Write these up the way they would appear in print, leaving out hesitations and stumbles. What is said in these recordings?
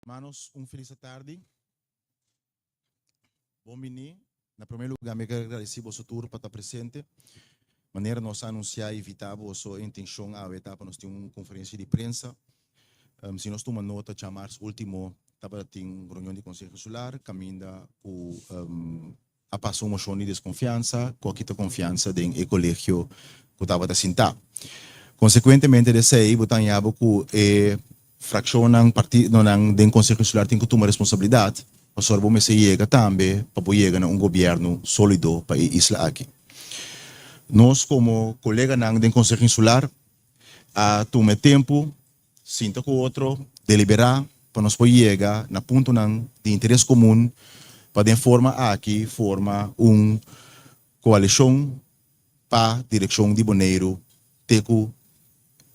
Manos, feliz tarde. Bom mini. Na primeiro lugar, me quero agradecer o tour para estar presente. Maneira nós anunciar e evitar a sua intenção a etapa nós temos uma conferência de prensa. Se nós tomamos nota, chamar último, estava tem reunião de conselho solar, caminha o a passar uma moção de desconfiança, qualquer confiança em colégio que estava a sentar. Consequentemente, desse aí, botar em abo que fração ng partido ng den conselho solar tem que tomar responsabilidade. Pastor, bom, se chega também para poder chegar a governo sólido para a isla aqui. Nós, como colega ng conselho insular, toma tempo, sinta com o outro, deliberar, para nós poder chegar na ponto de interesse comum, para de forma aqui, forma coalição para direção de Bonaire, teco,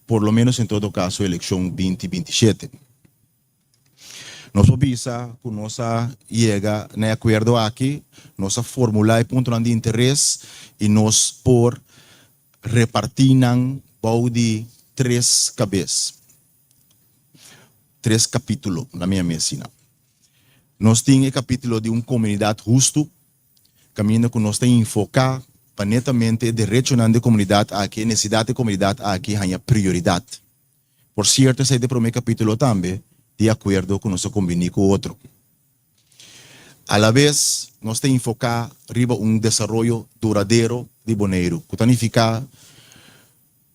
por lo menos em todo caso, eleição 2027. Nós obisa que nós chega na acordo aqui, nós formular ponto de interesse e nós por repartir de três capítulos na minha medicina. Nós temos o capítulo de comunidade justo, caminho que nós temos que enfocar para netamente direito da comunidade aqui, necessidade da comunidade aqui é prioridade. Por certo, esse é o primeiro capítulo também, de acordo com nosso convênio com o outro. A la vez, nós temos que enfocar riba desenvolvimento duradouro de Bonaire, que significa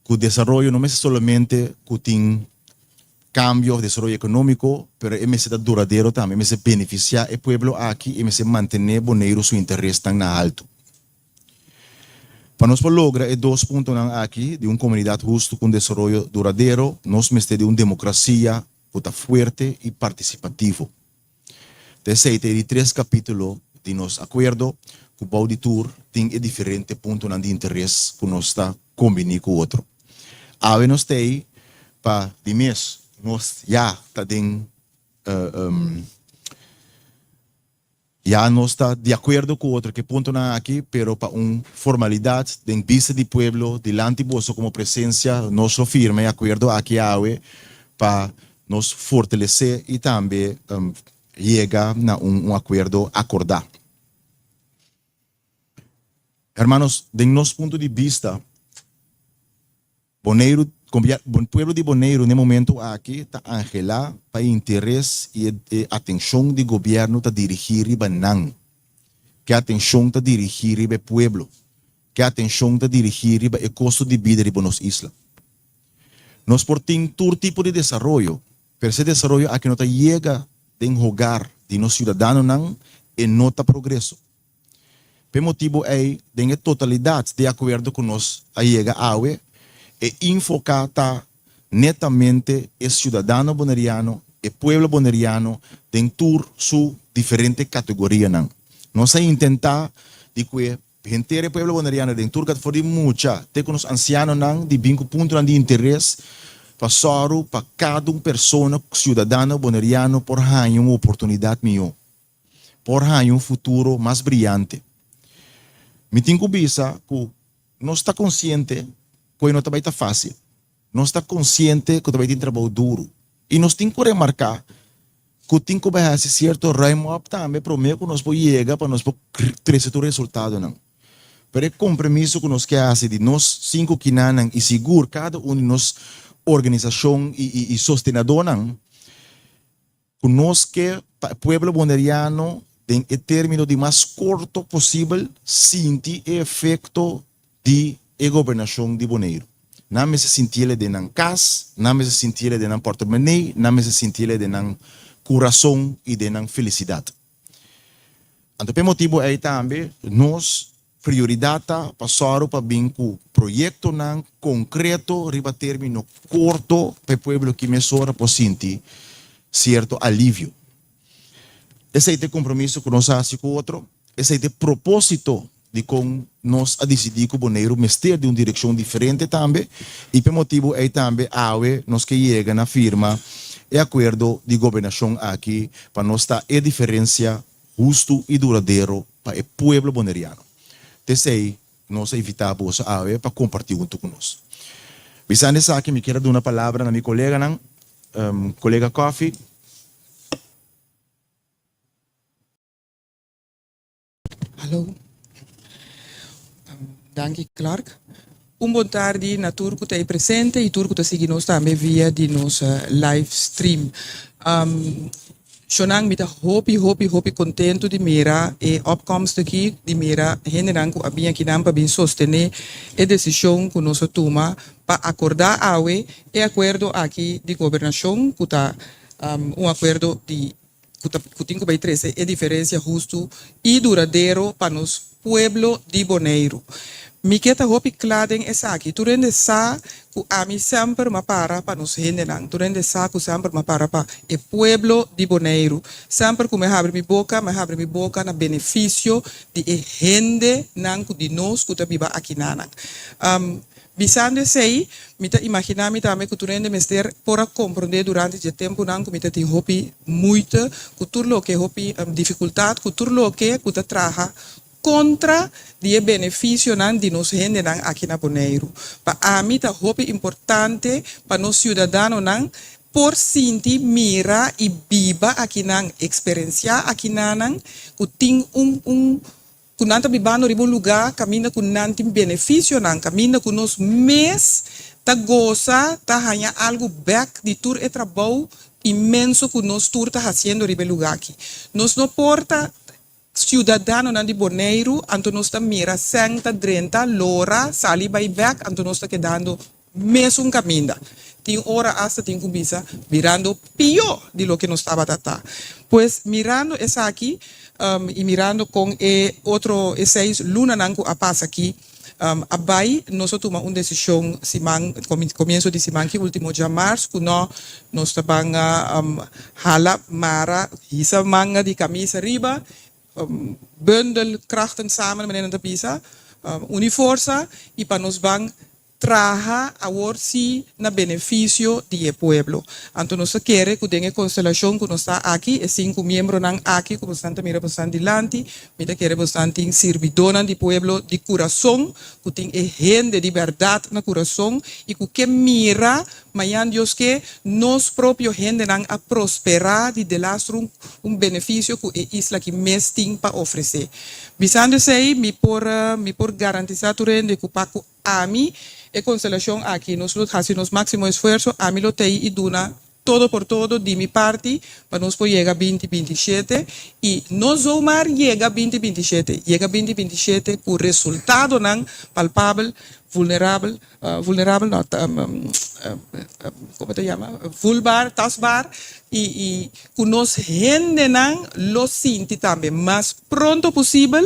que o desenvolvimento não é somente que tem cambio de desenvolvimento econômico, mas é duradouro também, é beneficiar o povo aqui e é manter Bonaire seu interesse tão alto. Para nós lograr dois pontos aqui, de comunidade justa com desenvolvimento duradouro, nós precisamos de uma democracia forte e participativo. Esse é de três capítulos de nosso acordo, que o auditor tem diferentes pontos de interesse que nós está combinando com o outro. A nós tem, para de mês, nós já está já não está de acordo com o outro que ponto aqui, pero para uma formalidade de vista do povo, delante de você como presença, nós firme acordo aqui para nos fortalecer e também chegar a acordo acordar. Hermanos, de nosso ponto de vista, Bonaire, o povo de Bonaire, no momento aqui, está angelado para interesse e atenção do governo para dirigir para nós. Que atenção para dirigir para o povo. Que atenção para dirigir para o custo de vida de nossa isla. Nós portamos todo tipo de desenvolvimento, pero esse desenvolvimento aqui não chega de jogar de nós cidadãos e não está progresso. Por motivo é de totalidade de acordo com nós chega a e enfocar netamente o cidadão bonaireano e povo bonaireano dentro de sua diferente categoria. Nós tentar de que gente do povo bonaireano dentro da categoria muita, tem com os ancianos de 5 pontos de interesse para cada pessoa cidadão bonaireano por ganhar uma oportunidade melhor, por ganhar futuro mais brilhante. Me tenho que pensar que não está consciente que não está fácil. Não está consciente que tem trabalho duro. E nós temos que remarcar que tem que fazer certo ritmo também para que nós podemos chegar para nós trazer o resultado. Pero o compromisso que nós queremos de nós 5 que não e seguro cada um de nós organização e sostenedor que nós quer para o povo bonaireano em término de mais curto possível sentir o efeito de governação de Bonaire. Não me se sentir de nan casa, não me se sentir de nan porta-money, não me se sentir de nan coração e de nan felicidade. Então, por motivo aí também, nós prioridade passar para bem com projeto nan concreto, riba término curto, para o povo que me sora para sentir certo alívio. Esse é o compromisso que nós fazemos com o outro, esse é o propósito de como nós decidir que o Bonaire mestre de uma direção diferente também, e por motivo é também nós que chega na firma e acordo de governação aqui para nós dar a diferença justo e duradouro para o povo bonaireano. Então, nós evitamos para compartilhar junto conosco. Pensando nisso aqui, me quero dar uma palavra a minha colega, colega Coffee, Hallo. Dank je, Clark. Bom tarde na turco tá presente e turco tá seguindo nós também via de nossa live stream. Shonang mita hopi contento de mira e opkomst aqui de mira generan ku abia que nampa bin sostener e decisão que nós toma para acordar awe e acordo aqui de governação que tá acordo de que tem que 13 é diferença justo e duradouro para nos pueblo de Bonaire. Mi kita hopi kladen esa aqui. Tu rende sa ku ami sempre ma para nos hendelang. Tu rende sa ku sempre ma para e pueblo de Bonaire. Sempre ku me abre mi boca na benefício de e hende nang ku di nos ku tabiba aqui nanang. Bisando sei, mita imaginar mita me que tu rende mester para compreender durante o tempo nang ku mita ti hopi muito, ku turlo que hopi dificuldade, ku turlo que ku ta traha contra die benefício nan di nos gente nan aqui na Bonaire. Pa a mim tá hope importante para nos cidadãos nan por sinti mira e biba aqui nan experienciar aqui nan que tem kunanta bibano ribo lugar caminha com nanti benefício nan caminha com nos mês tá goza tá ganha algo back de tour e trabalho imenso que nos tour tá fazendo ribo lugar aqui. Nos não porta cidadano nan di Bonaire, anto nos ta mira senta drenta lora sali by back anto nos ta quedando mesmo caminho. Tem hora hasta tem kubisa virando pior de lo que nos estaba tata. Pues mirando essa aqui e mirando com outro seis luna nanco a passa aqui. Abai nós toma uma decisão simang começo de simang que último de março que nós tabanga hala mara hisa manga de camisa riba bundel krachten samen met de pisa uniforsa y para nos van traja a si na beneficio de pueblo. Anto nos quiere que tenga constelación que nos está aquí, es 5 miembros nan aquí, que bastante mira bastante dilante, mira quiere bastante servidona de pueblo de corazón, que tenga gente de verdad na corazón y que mira mañana Dios que nos propio gente nan a prosperar de delastro un beneficio que isla que mes ting para ofrecer. Bisando sei mi por garantizar tu rende que paco a mí e constelación aquí nos hacemos máximo esfuerzo a mí lo tei y duna todo por todo de mi parte para nos poder llegar 2027 y no zomar llega 2027 llega 2027 con resultado nan palpable vulnerable no, ¿cómo te llama? Vulbar, tasbar y con nos gente nan lo sinti también más pronto posible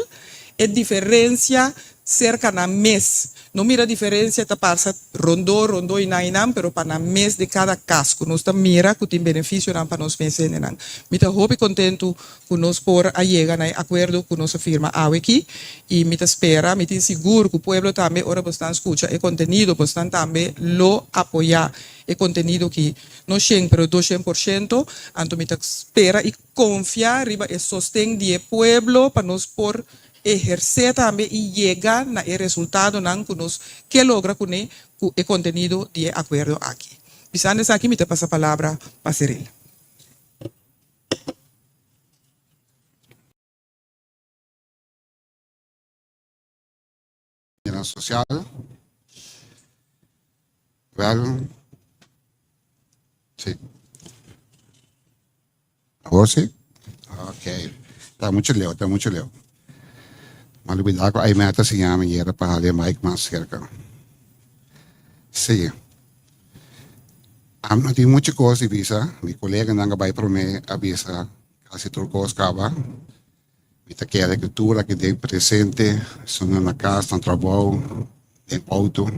es diferencia cerca na mes. No mira diferença tá passa rondou e nainam, pero para mês de cada casco nós tá mira que tem benefício não para nós meses não. Mita hope contento que nós por a chega na acordo com nossa firma aqui e mita espera, mita seguro que o povo também ora bastante escuta e conteúdo bastante também lo apoiar e conteúdo que não chega pero 200%, anto mita espera e confia riba e sostém de povo para nós por ejercer también y llegar a el resultado que logra con el contenido de acuerdo aquí. Pisando aquí, me te pasa palabra para Cyril. Social. Well, sí. ¿Ahora sí? Ok. Está mucho leo. Malubid ako ay meta siya mangyera pa hali Mike Masker ka. Sige. Não tem muita coisa visa. Mi colega nanga vai para mim avisa kasi turcos kaba. Mi taquera cultura que tem presente, sono na casa, no trabalho, em auto,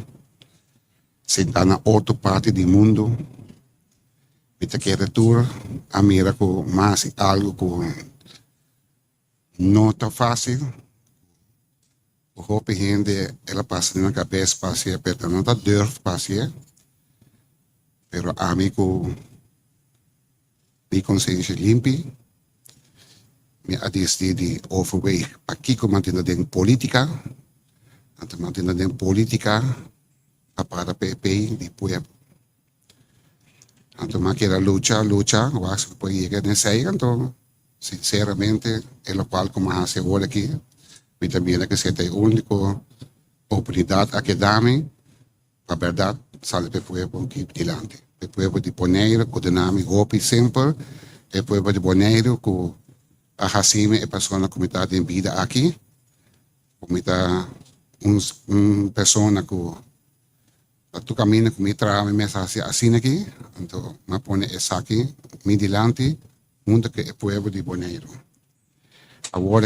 sentar na outra parte do mundo. Mi taquera tour, a mira com mais algo que não tá fácil. O hoop gente ela passa na cabeça passeia, pero não tá durf passeia. Pero amigo de consciência limpa, me adeste de overweg. Aqui como mantendo de política, ante mantendo de política, para PP de pueblo. Ante maquera lucha, vas pode chegar nesse aí, então sinceramente é o qual como hace agora aqui. Mi también que sea la única oportunidad a que dame, la verdad, sale el pueblo que delante. El pueblo de Bonaire, que dame hope siempre, el pueblo de Bonaire, que a Hacime es persona que me está en vida aquí, me está una persona que tu camina com me trabalha mesmo assim aqui, então me pone essa aqui, me delante, mundo que é povo de Bonaire. Agora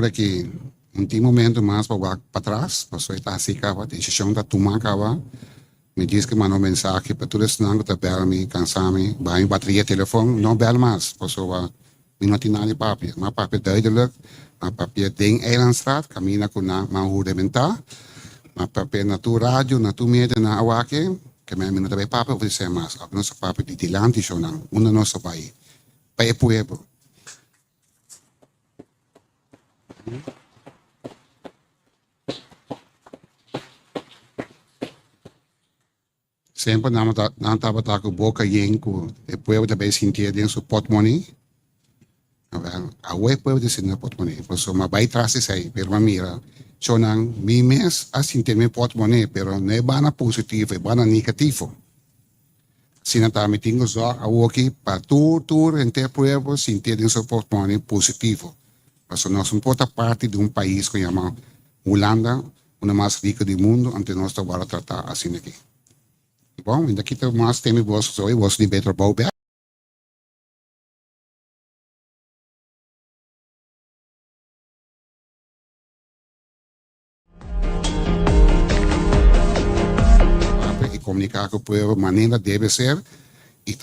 aqui, um momento mais para trás, você está assim, acaba, decisão da tomar, acaba, me diz que mandou mensagem para todos os que bela me cansame, vai bateria telefone, não bela mais, pessoa, me não tem nada papi, mas papi duidelijk, mas papi tem Eilandstraat, caminha com na rudimentar, mas papi na tu rádio, na tu mídia, na awake, que me não também papi ou dizer mais, a nossa papi de dilante só não, uma nossa pai, pai é pueblo. Sempre não estava com boca yenco, depois também sentia dentro do portmoney. A web puede decir no portmoney, pues so vai trás aí, pero mira, so nang mi mes assim tem meu portmoney, pero não é bana positivo, é bana negativo. Se não tá me tingo só a aqui para tur em ter pueblo sentir dentro do portmoney positivo. Mas nós somos outra parte de país que chama Holanda, uma mais rica do mundo, onde nós estamos a tratar assim aqui. Bom, ainda aqui tem mais tema você de beter bouw bij. E comunicar com o povo de maneira deve ser e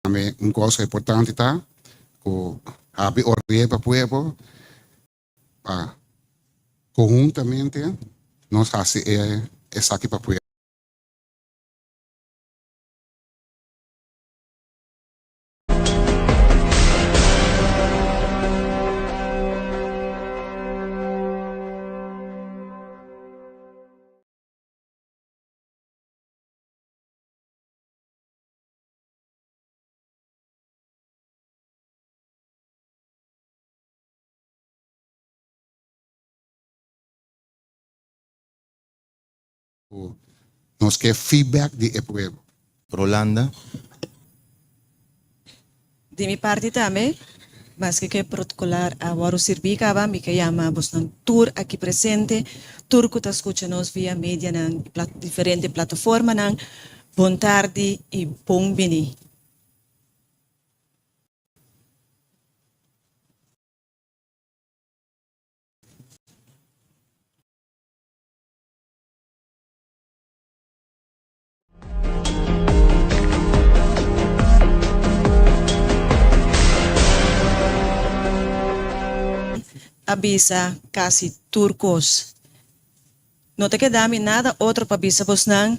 também coisa importante tá, que abre orelha para o povo, conjuntamente nós fazemos essa aqui para o povo. Nós queremos feedback do povo. Rolanda, De mi parte também, mas que protocolar a Waru Sirbicaba, me que chama bastante tour aqui presente, tour que está escutando via mídia na diferente plataforma, na bom tarde e bom bini. Abisa casi turcos. No te queda nada otro para abisa vos nan